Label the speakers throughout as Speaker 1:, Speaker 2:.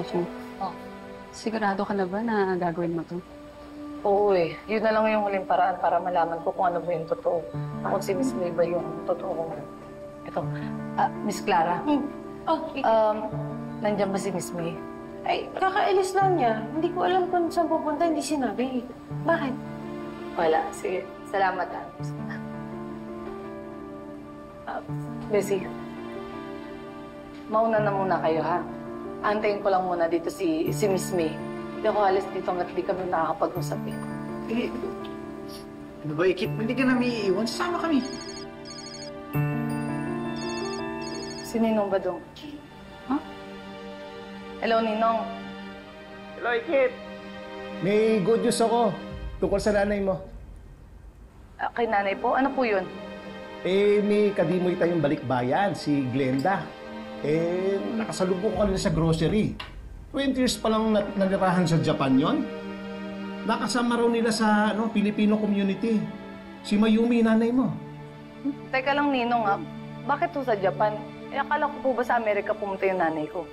Speaker 1: Beshi.
Speaker 2: Oh.
Speaker 1: Sigurado ka na ba na gagawin mo to?
Speaker 2: Oo eh. Yun na lang yung huling paraan para malaman ko kung ano ba yung totoo. Ako si Miss May ba yung totoo. Ito. Miss Clara. Nandiyan ba si Miss May?
Speaker 3: Ay, kakailis lang niya. Hindi ko alam kung saan pupunta, hindi sinabi. Bakit?
Speaker 2: Wala. Sige. Salamat Bessie. Mauna na muna kayo, ha? Antayin ko lang muna dito si Miss May. Hindi ako alis dito hanggat di kami nakakapag-usap eh.
Speaker 4: Eh, ano ba, Ikit? Hindi ka na may iiwan. Sasama kami.
Speaker 2: Si Ninong ba dong? Huh? Hello, Ninong.
Speaker 4: Hello, Ikit. May good news ako tungkol sa nanay mo.
Speaker 2: Kay nanay po? Ano po yun?
Speaker 4: Eh, may kadimoy tayong balikbayan, si Glenda. Eh, nakasalubong ko kanina sa grocery. 20 years pa lang nanirahan sa Japan yon. Nakasama raw nila sa Filipino community. Si Mayumi, nanay mo.
Speaker 2: Teka lang, Ninong, bakit po sa Japan? Eh, akala ko po ba sa Amerika pumunta yung nanay ko?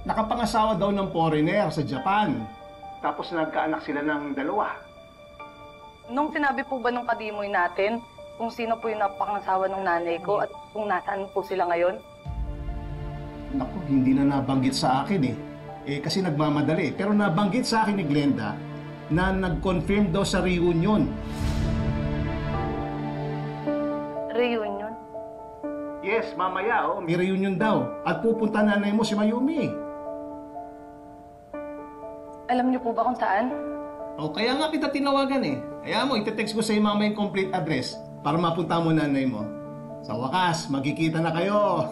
Speaker 4: Nakapangasawa daw ng foreigner sa Japan. Tapos nagkaanak sila ng 2.
Speaker 2: Nung sinabi po ba nung kadimoy natin kung sino po yung napangasawa ng nanay ko at kung nasaan po sila ngayon?
Speaker 4: Naku, hindi na nabanggit sa akin eh. Kasi nagmamadali. Pero nabanggit sa akin ni Glenda na nag-confirm daw sa reunion.
Speaker 2: Reunion?
Speaker 4: Yes, mamaya may reunion daw. At pupunta nanay mo si Mayumi.
Speaker 2: Alam niyo po ba kung saan?
Speaker 4: Kaya nga kita tinawagan eh. Kaya mo, ite-text ko sa iyo mama yung complete address para mapunta mo nanay mo. Sa wakas, magkikita na kayo.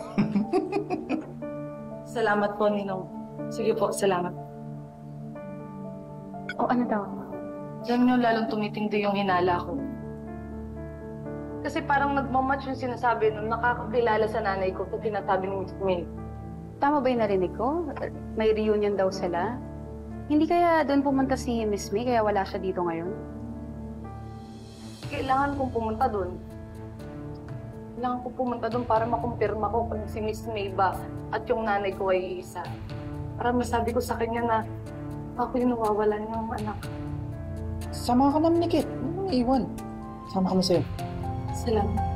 Speaker 2: Salamat po, Ninong. Sige po, salamat.
Speaker 1: Ano daw?
Speaker 2: Diyan nyo lalong tumitindi yung hinala ko. Kasi parang nagmamatch yung sinasabi nung nakakakilala sa nanay ko sa sinasabi ni Miss May.
Speaker 1: Tama ba yung narinig ko? May reunion daw sila? Hindi kaya doon pumunta si Miss May kaya wala siya dito ngayon?
Speaker 2: Kailangan kong pumunta doon. Kailangan kong pumunta doon para makumpirma ko kung si Miss May ba at yung nanay ko ay isa. Para masabi ko sa kanya na ako yung nawawalan ng anak.
Speaker 5: Sama ka namin ni Kit. Ano nang iwan? Sama kami sa'yo.
Speaker 2: Salamat.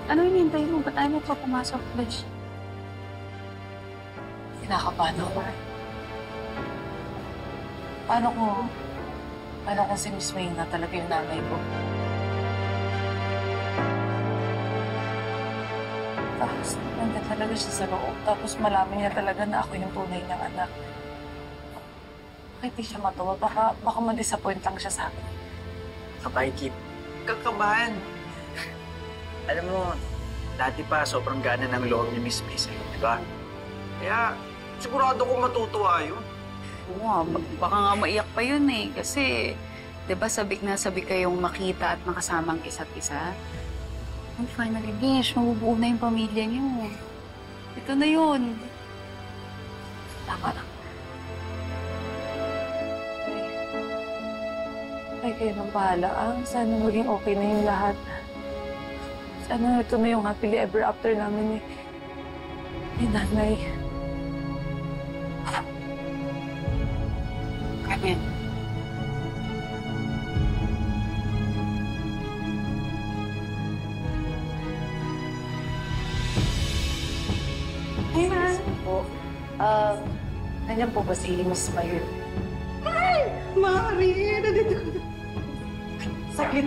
Speaker 1: Ano hinihintay mo? Ba't ayaw mo pa pumasok, Besh?
Speaker 2: Kinakabahan ako. Paano kung si Miss May na talaga yung nanay ko? Tapos nandiyan talaga siya sa loob. Tapos malaman niya talaga na ako yung tunay niyang anak. Bakit di siya matuwa? Baka ma-disappoint lang siya sa akin.
Speaker 5: Kapay, Kit. Kakabahan. Alam mo, dati pa sobrang gana ng loob ni Miss May sa'yo, di ba? Kaya sigurado kong matutuwa yun.
Speaker 1: Oo, baka nga maiyak pa yun eh. Kasi, di ba sabik na sabik kayong makita at makasamang isa't isa? And finally, Besh, mabubuo na yung pamilya niyo. Ito na yun.
Speaker 2: Tama na. Ay, kayo nang bahala. Sana maging okay na yung lahat. Sana ito na yung happily ever after namin ni nanay.
Speaker 1: Amen.
Speaker 2: Hey, po. Nandiyan po ba si Miss Mayor?
Speaker 3: Ay! Mari! Nandito ka.
Speaker 2: Sakit.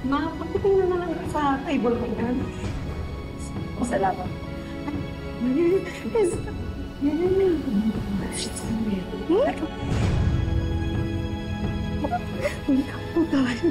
Speaker 3: Ma, pagdating na lang sa table ko yan.
Speaker 2: Salamat.
Speaker 3: Hindi ka po tayo.